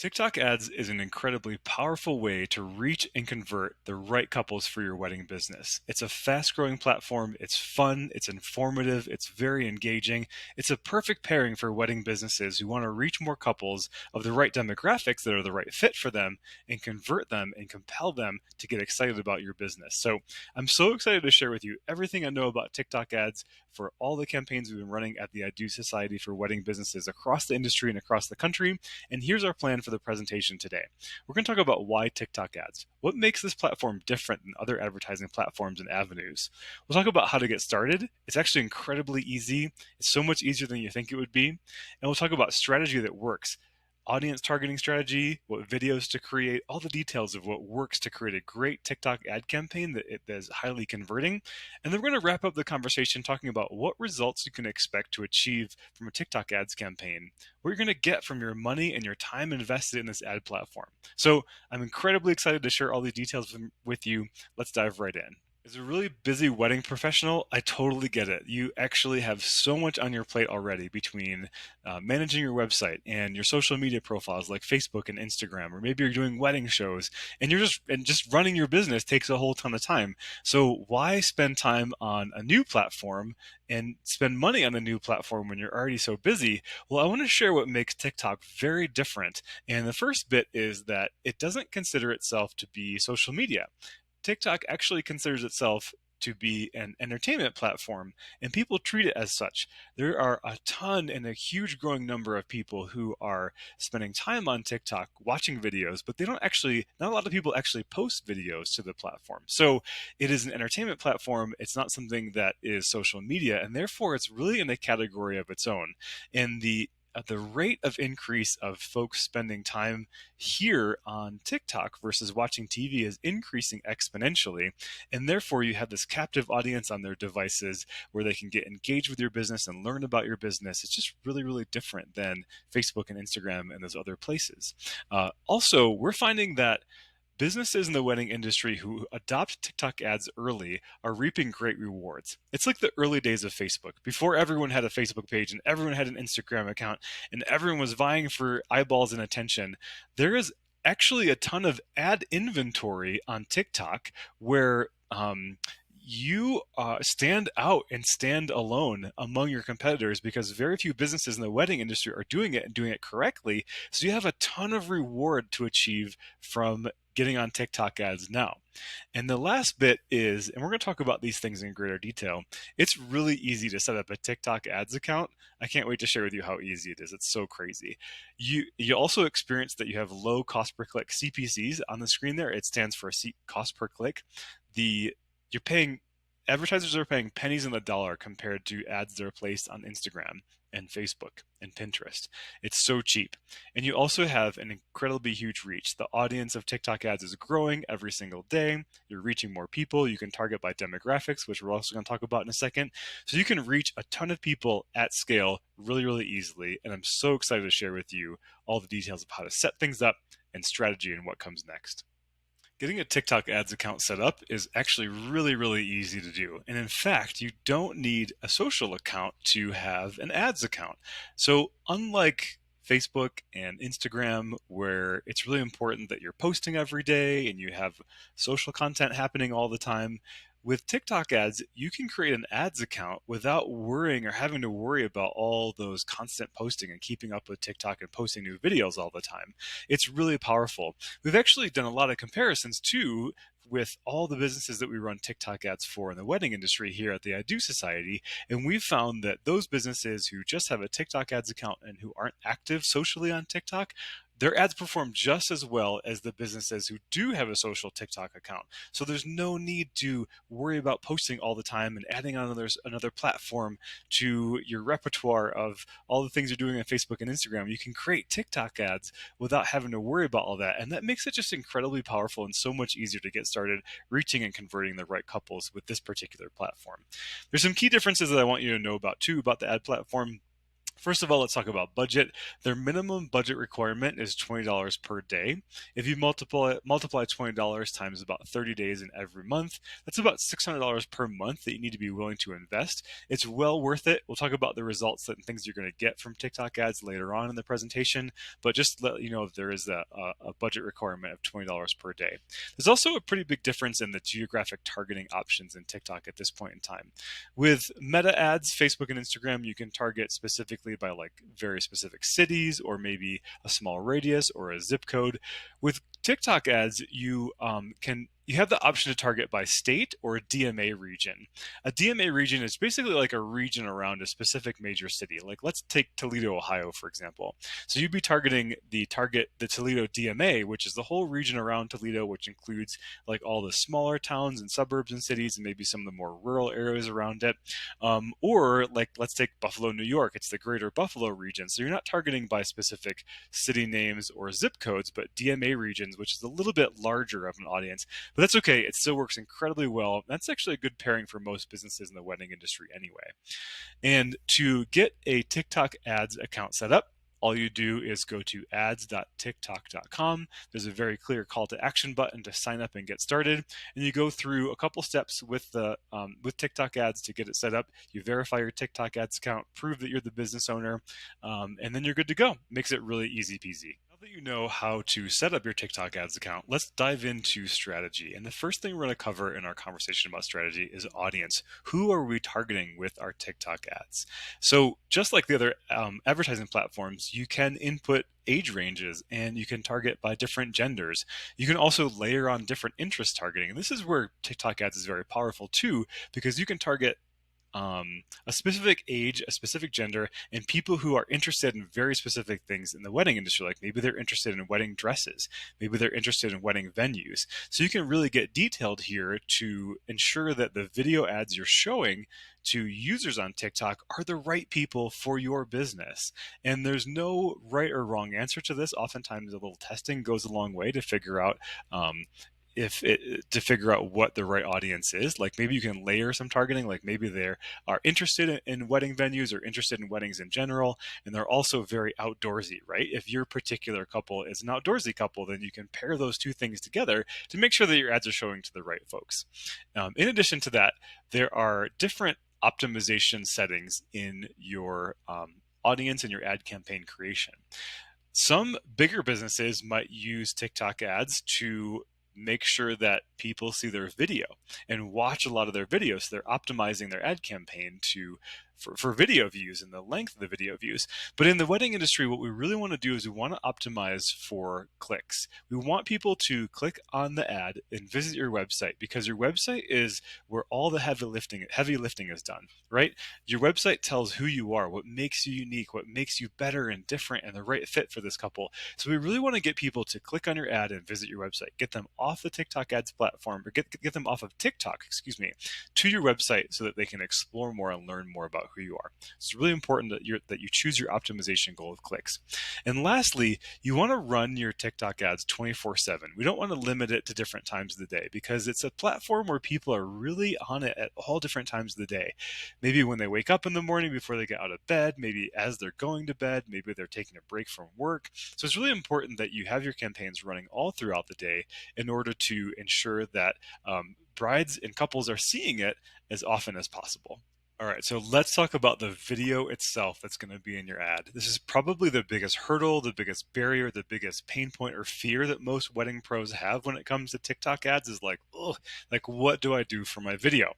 TikTok ads is an incredibly powerful way to reach and convert the right couples for your wedding business. It's a fast growing platform. It's fun. It's informative. It's very engaging. It's a perfect pairing for wedding businesses who want to reach more couples of the right demographics that are the right fit for them and convert them and compel them to get excited about your business. So I'm so excited to share with you everything I know about TikTok ads for all the campaigns we've been running at the I Do Society for wedding businesses across the industry and across the country. And here's our plan for the presentation today. We're going to talk about why TikTok ads. What makes this platform different than other advertising platforms and avenues? We'll talk about how to get started. It's actually incredibly easy. It's so much easier than you think it would be. And we'll talk about strategy that works. Audience targeting strategy, what videos to create, all the details of what works to create a great TikTok ad campaign that is highly converting. And then we're going to wrap up the conversation talking about what results you can expect to achieve from a TikTok ads campaign, what you're going to get from your money and your time invested in this ad platform. So I'm incredibly excited to share all these details with you. Let's dive right in. As a really busy wedding professional, I totally get it. You actually have so much on your plate already between managing your website and your social media profiles like Facebook and Instagram, or maybe you're doing wedding shows, and just running your business takes a whole ton of time. So why spend time on a new platform and spend money on a new platform when you're already so busy? Well, I want to share what makes TikTok very different. And the first bit is that it doesn't consider itself to be social media. TikTok actually considers itself to be an entertainment platform, and people treat it as such. There are a ton and a huge growing number of people who are spending time on TikTok watching videos, but not a lot of people actually post videos to the platform. So it is an entertainment platform. It's not something that is social media, and therefore it's really in a category of its own. And the rate of increase of folks spending time here on TikTok versus watching TV is increasing exponentially. And therefore, you have this captive audience on their devices where they can get engaged with your business and learn about your business. It's just really, really different than Facebook and Instagram and those other places. Also, we're finding that businesses in the wedding industry who adopt TikTok ads early are reaping great rewards. It's like the early days of Facebook, before everyone had a Facebook page and everyone had an Instagram account and everyone was vying for eyeballs and attention. There is actually a ton of ad inventory on TikTok where you stand out and stand alone among your competitors because very few businesses in the wedding industry are doing it and doing it correctly. So you have a ton of reward to achieve from getting on TikTok ads now. And the last bit is, and we're going to talk about these things in greater detail, it's really easy to set up a TikTok ads account. I can't wait to share with you how easy it is. It's so crazy. You also experience that you have low cost per click CPCs on the screen there. It stands for cost per click. You're paying Advertisers are paying pennies on the dollar compared to ads that are placed on Instagram and Facebook and Pinterest. It's so cheap. And you also have an incredibly huge reach. The audience of TikTok ads is growing every single day. You're reaching more people. You can target by demographics, which we're also going to talk about in a second. So you can reach a ton of people at scale really, really easily. And I'm so excited to share with you all the details of how to set things up and strategy and what comes next. Getting a TikTok ads account set up is actually really, really easy to do. And in fact, you don't need a social account to have an ads account. So unlike Facebook and Instagram, where it's really important that you're posting every day and you have social content happening all the time, with TikTok ads, you can create an ads account without worrying or having to worry about all those constant posting and keeping up with TikTok and posting new videos all the time. It's really powerful. We've actually done a lot of comparisons too with all the businesses that we run TikTok ads for in the wedding industry here at the I Do Society. And we've found that those businesses who just have a TikTok ads account and who aren't active socially on TikTok, their ads perform just as well as the businesses who do have a social TikTok account. So there's no need to worry about posting all the time and adding on another platform to your repertoire of all the things you're doing on Facebook and Instagram. You can create TikTok ads without having to worry about all that. And that makes it just incredibly powerful and so much easier to get started reaching and converting the right couples with this particular platform. There's some key differences that I want you to know about too about the ad platform. First of all, let's talk about budget. Their minimum budget requirement is $20 per day. If you multiply $20 times about 30 days in every month, that's about $600 per month that you need to be willing to invest. It's well worth it. We'll talk about the results and things you're going to get from TikTok ads later on in the presentation, but just to let you know, there is a budget requirement of $20 per day. There's also a pretty big difference in the geographic targeting options in TikTok at this point in time. With Meta ads, Facebook and Instagram, you can target specifically by like very specific cities or maybe a small radius or a zip code. With TikTok ads, you have the option to target by state or a DMA region. A DMA region is basically like a region around a specific major city. Like let's take Toledo, Ohio, for example. So you'd be targeting the Toledo DMA, which is the whole region around Toledo, which includes like all the smaller towns and suburbs and cities and maybe some of the more rural areas around it. Or like let's take Buffalo, New York. It's the greater Buffalo region. So you're not targeting by specific city names or zip codes, but DMA regions, which is a little bit larger of an audience. But that's okay. It still works incredibly well. That's actually a good pairing for most businesses in the wedding industry anyway. And to get a TikTok ads account set up, all you do is go to ads.tiktok.com. There's a very clear call to action button to sign up and get started. And you go through a couple steps with TikTok ads to get it set up. You verify your TikTok ads account, prove that you're the business owner, and then you're good to go. Makes it really easy peasy. Now that you know how to set up your TikTok ads account, let's dive into strategy. And the first thing we're going to cover in our conversation about strategy is audience. Who are we targeting with our TikTok ads? So just like the other advertising platforms, you can input age ranges and you can target by different genders. You can also layer on different interest targeting. And this is where TikTok ads is very powerful too, because you can target a specific age, a specific gender, and people who are interested in very specific things in the wedding industry. Like maybe they're interested in wedding dresses, maybe they're interested in wedding venues. So you can really get detailed here to ensure that the video ads you're showing to users on TikTok are the right people for your business. And there's no right or wrong answer to this. Oftentimes, a little testing goes a long way to figure out what the right audience is. Like maybe you can layer some targeting, like maybe they are interested in wedding venues or interested in weddings in general, and they're also very outdoorsy, right? If your particular couple is an outdoorsy couple, then you can pair those two things together to make sure that your ads are showing to the right folks. In addition to that, there are different optimization settings in your audience and your ad campaign creation. Some bigger businesses might use TikTok ads to make sure that people see their video and watch a lot of their videos. So they're optimizing their ad campaign for video views and the length of the video views. But in the wedding industry, what we really want to do is we want to optimize for clicks. We want people to click on the ad and visit your website, because your website is where all the heavy lifting is done, right? Your website tells who you are, what makes you unique, what makes you better and different and the right fit for this couple. So we really want to get people to click on your ad and visit your website, get them off the TikTok ads platform, or get them off of TikTok, to your website so that they can explore more and learn more about who you are. It's really important that you choose your optimization goal of clicks. And lastly, you want to run your TikTok ads 24/7. We don't want to limit it to different times of the day, because it's a platform where people are really on it at all different times of the day. Maybe when they wake up in the morning before they get out of bed, maybe as they're going to bed, maybe they're taking a break from work. So it's really important that you have your campaigns running all throughout the day in order to ensure that brides and couples are seeing it as often as possible. All right, so let's talk about the video itself that's going to be in your ad. This is probably the biggest hurdle, the biggest barrier, the biggest pain point or fear that most wedding pros have when it comes to TikTok ads is like, oh, like what do I do for my video?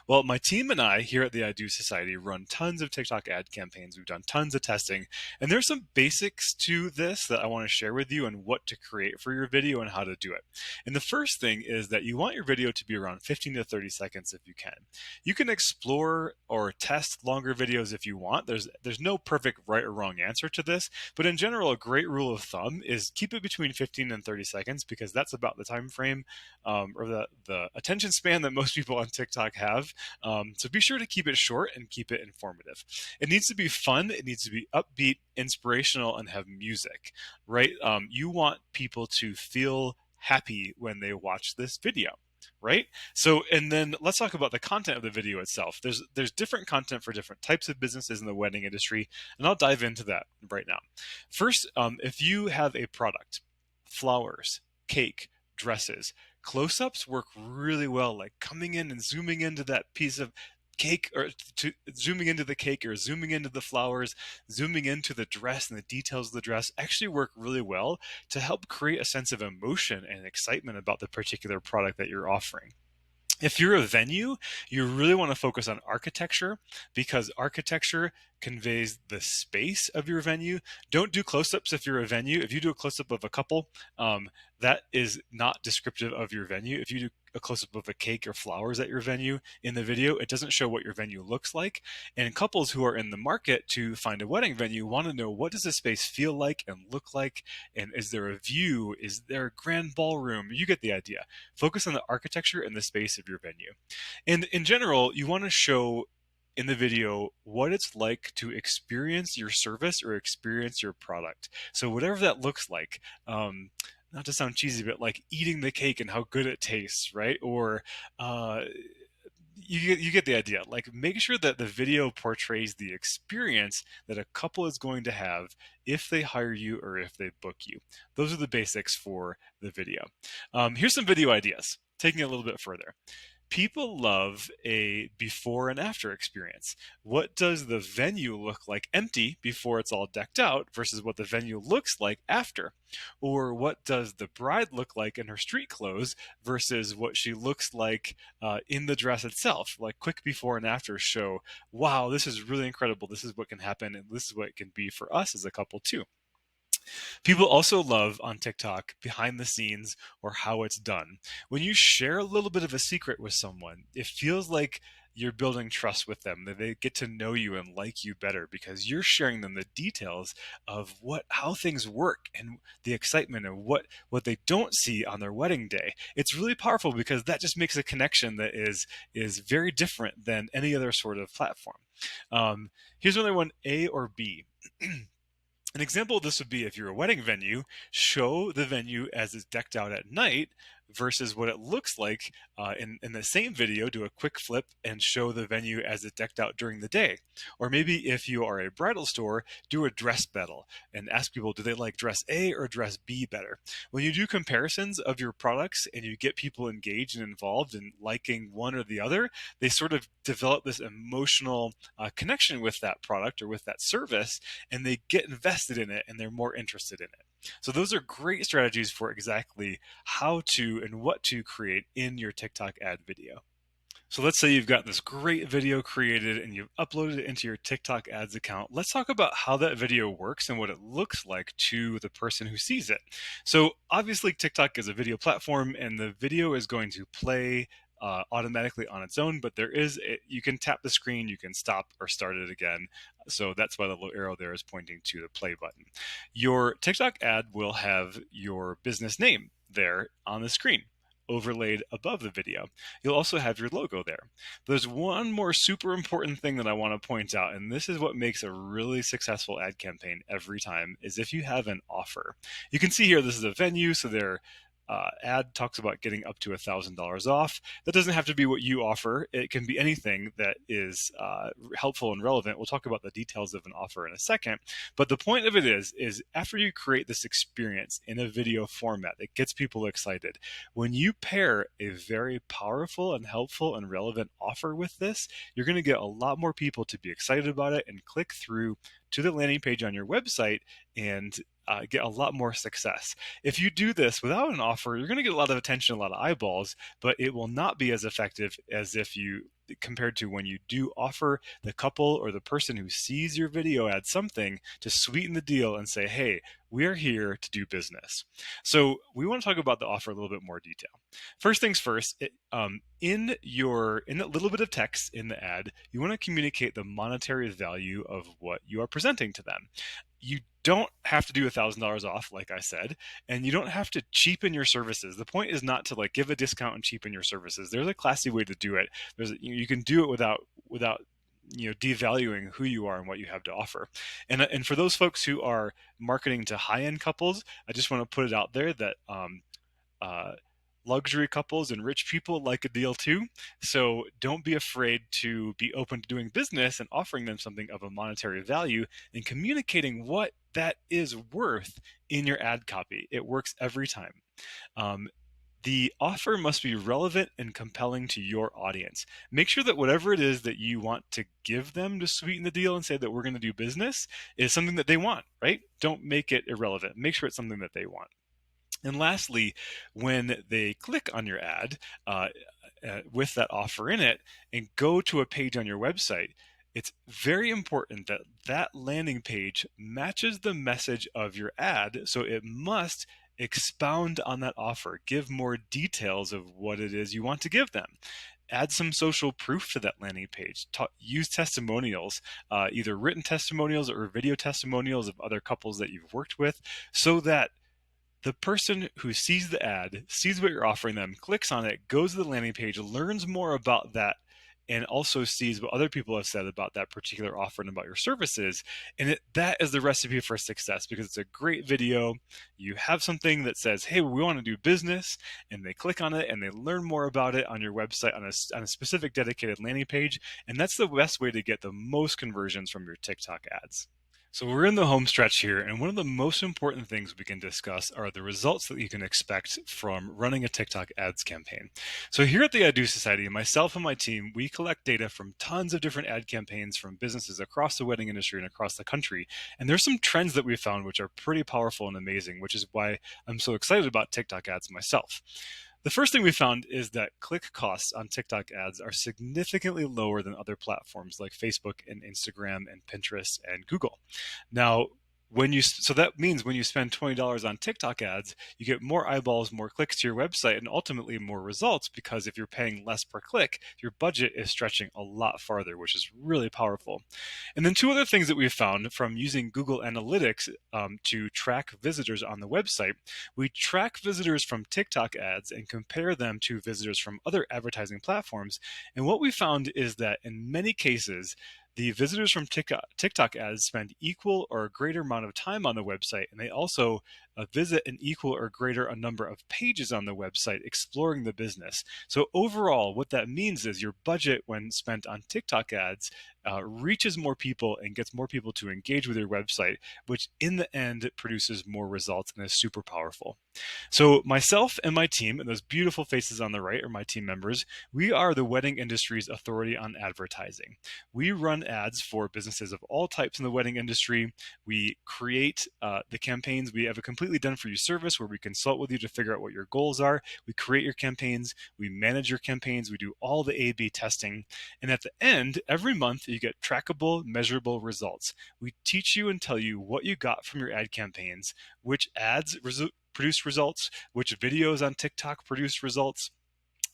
Well, my team and I here at the I Do Society run tons of TikTok ad campaigns. We've done tons of testing, and there's some basics to this that I want to share with you and what to create for your video and how to do it. And the first thing is that you want your video to be around 15 to 30 seconds if you can. You can explore or test longer videos if you want. There's no perfect right or wrong answer to this, but in general, a great rule of thumb is keep it between 15 and 30 seconds, because that's about the time frame or the attention span that most people on TikTok have. So be sure to keep it short and keep it informative. It needs to be fun. It needs to be upbeat, inspirational, and have music, right? You want people to feel happy when they watch this video, right? So, and then let's talk about the content of the video itself. There's different content for different types of businesses in the wedding industry, and I'll dive into that right now. First, if you have a product, flowers, cake, dresses, close-ups work really well, like coming in and zooming into that piece of cake, or zooming into the cake, or zooming into the flowers, zooming into the dress and the details of the dress actually work really well to help create a sense of emotion and excitement about the particular product that you're offering. If you're a venue, you really want to focus on architecture, because architecture conveys the space of your venue. Don't do close-ups if you're a venue. If you do a close-up of a couple, that is not descriptive of your venue. If you do a close-up of a cake or flowers at your venue in the video, it doesn't show what your venue looks like. And couples who are in the market to find a wedding venue want to know, what does the space feel like and look like? And is there a view? Is there a grand ballroom? You get the idea. Focus on the architecture and the space of your venue. And in general, you want to show in the video what it's like to experience your service or experience your product. So whatever that looks like, not to sound cheesy, but like eating the cake and how good it tastes, right? Or you get the idea. Like, make sure that the video portrays the experience that a couple is going to have if they hire you or if they book you. Those are the basics for the video. Here's some video ideas, taking it a little bit further. People love a before and after experience. What does the venue look like empty before it's all decked out versus what the venue looks like after? Or what does the bride look like in her street clothes versus what she looks like in the dress itself? Like, quick before and after show, wow, this is really incredible. This is what can happen, and this is what it can be for us as a couple too. People also love on TikTok behind the scenes, or how it's done. When you share a little bit of a secret with someone, it feels like you're building trust with them, that they get to know you and like you better because you're sharing them the details of how things work and the excitement of what they don't see on their wedding day. It's really powerful because that just makes a connection that is very different than any other sort of platform. Here's another one, A or B. An example of this would be, if you're a wedding venue, show the venue as it's decked out at night versus what it looks like in the same video. Do a quick flip and show the venue as it's decked out during the day. Or maybe if you are a bridal store, do a dress battle and ask people, do they like dress A or dress B better? When you do comparisons of your products and you get people engaged and involved in liking one or the other, they sort of develop this emotional connection with that product or with that service, and they get invested in it and they're more interested in it. So those are great strategies for exactly how to and what to create in your TikTok ad video. So let's say you've got this great video created and you've uploaded it into your TikTok ads account. Let's talk about how that video works and what it looks like to the person who sees it. So obviously TikTok is a video platform and the video is going to play automatically on its own, but you can tap the screen, you can stop or start it again. So that's why the little arrow there is pointing to the play button. Your TikTok ad will have your business name there on the screen, overlaid above the video. You'll also have your logo there. There's one more super important thing that I want to point out, and this is what makes a really successful ad campaign every time, is if you have an offer. You can see here, this is a venue, so their ad talks about getting up to $1,000 off. That doesn't have to be what you offer. It can be anything that is helpful and relevant. We'll talk about the details of an offer in a second. But the point of it is after you create this experience in a video format that gets people excited, when you pair a very powerful and helpful and relevant offer with this, you're going to get a lot more people to be excited about it and click through to the landing page on your website and get a lot more success. If you do this without an offer, you're going to get a lot of attention, a lot of eyeballs, but it will not be as effective as if you compared to when you do offer the couple or the person who sees your video ad something to sweeten the deal and say, hey, we are here to do business. So we want to talk about the offer a little bit more detail. First things first, in that little bit of text in the ad, you want to communicate the monetary value of what you are presenting to them. You don't have to do $1,000 off, like I said, and you don't have to cheapen your services. The point is not to give a discount and cheapen your services. There's a classy way to do it. You can do it without devaluing who you are and what you have to offer. And for those folks who are marketing to high-end couples, I just want to put it out there that luxury couples and rich people like a deal too. So don't be afraid to be open to doing business and offering them something of a monetary value and communicating what that is worth in your ad copy. It works every time. Um, the offer must be relevant and compelling to your audience. Make sure that whatever it is that you want to give them to sweeten the deal and say that we're going to do business is something that they want, right? Don't make it irrelevant. Make sure it's something that they want. And lastly, when they click on your ad with that offer in it and go to a page on your website, it's very important that that landing page matches the message of your ad. So it must expound on that offer, give more details of what it is you want to give them. Add some social proof to that landing page. Use testimonials, either written testimonials or video testimonials of other couples that you've worked with, so that the person who sees the ad, sees what you're offering them, clicks on it, goes to the landing page, learns more about that, and also sees what other people have said about that particular offer and about your services. And that is the recipe for success, because it's a great video. You have something that says, hey, we want to do business, and they click on it and they learn more about it on your website on a specific dedicated landing page. And that's the best way to get the most conversions from your TikTok ads. So we're in the home stretch here, and one of the most important things we can discuss are the results that you can expect from running a TikTok ads campaign. So here at the Ad Society, myself and my team, we collect data from tons of different ad campaigns from businesses across the wedding industry and across the country. And there's some trends that we found which are pretty powerful and amazing, which is why I'm so excited about TikTok ads myself. The first thing we found is that click costs on TikTok ads are significantly lower than other platforms like Facebook and Instagram and Pinterest and Google. Now, so that means when you spend $20 on TikTok ads, you get more eyeballs, more clicks to your website, and ultimately more results, because if you're paying less per click, your budget is stretching a lot farther, which is really powerful. And then two other things that we found from using Google Analytics to track visitors on the website. We track visitors from TikTok ads and compare them to visitors from other advertising platforms. And what we found is that in many cases, the visitors from TikTok ads spend equal or a greater amount of time on the website, and they also visit an equal or greater a number of pages on the website exploring the business. So overall, what that means is your budget when spent on TikTok ads reaches more people and gets more people to engage with your website, which in the end produces more results and is super powerful. So myself and my team, and those beautiful faces on the right are my team members, we are the wedding industry's authority on advertising. We run ads for businesses of all types in the wedding industry. We create the campaigns. We have a completely done for you service where we consult with you to figure out what your goals are. We create your campaigns. We manage your campaigns. We do all the A/B testing. And at the end, every month, you get trackable, measurable results. We teach you and tell you what you got from your ad campaigns, which ads produce results, which videos on TikTok produce results.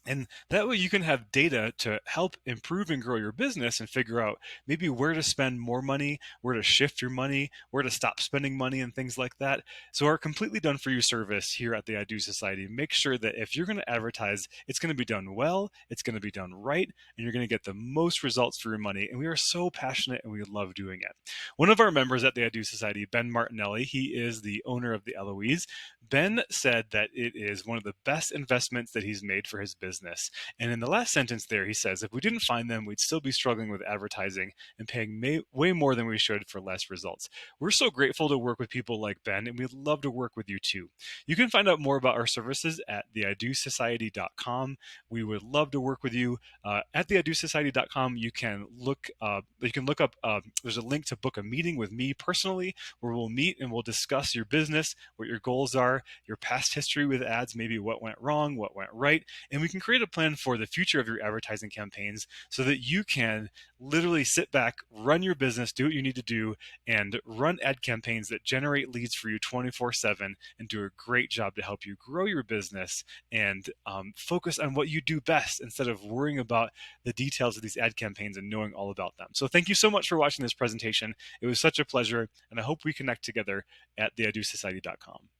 And that way you can have data to help improve and grow your business and figure out maybe where to spend more money, where to shift your money, where to stop spending money, and things like that. So our completely done for you service here at the I Do Society makes sure that if you're going to advertise, it's going to be done well, it's going to be done right, and you're going to get the most results for your money. And we are so passionate and we love doing it. One of our members at the I Do Society, Ben Martinelli, he is the owner of the Eloise. Ben said that it is one of the best investments that he's made for his business. And in the last sentence there, he says, if we didn't find them, we'd still be struggling with advertising and paying way more than we should for less results. We're so grateful to work with people like Ben, and we'd love to work with you too. You can find out more about our services at theidosociety.com. We would love to work with you. At theidosociety.com, you can look up, there's a link to book a meeting with me personally, where we'll meet and we'll discuss your business, what your goals are, your past history with ads, maybe what went wrong, what went right, and we can create a plan for the future of your advertising campaigns so that you can literally sit back, run your business, do what you need to do, and run ad campaigns that generate leads for you 24/7 and do a great job to help you grow your business and focus on what you do best instead of worrying about the details of these ad campaigns and knowing all about them. So thank you so much for watching this presentation. It was such a pleasure, and I hope we connect together at theidosociety.com.